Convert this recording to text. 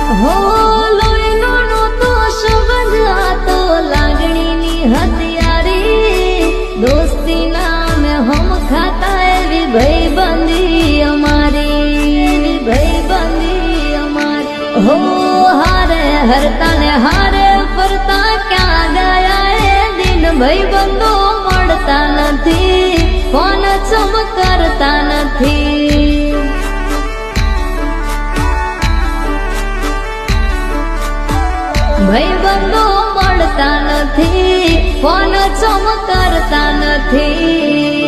હો લોહીનો નહોતો સંબંધ, આ તો લાગણીની હથિયારી. દોસ્તી નામે હમ ખાતા એવી ભાઈબંધી અમારી, ભાઈબંધી અમારી. હો હારે હરતા ને હારે ફરતા ક્યાં ગયા એ દિન. ભાઈબંધો મળતા નથી, ફોન ચમ કરતા નથી. ભાઈબંધો મળતા નથી, ફોન ચમ કરતા નથી.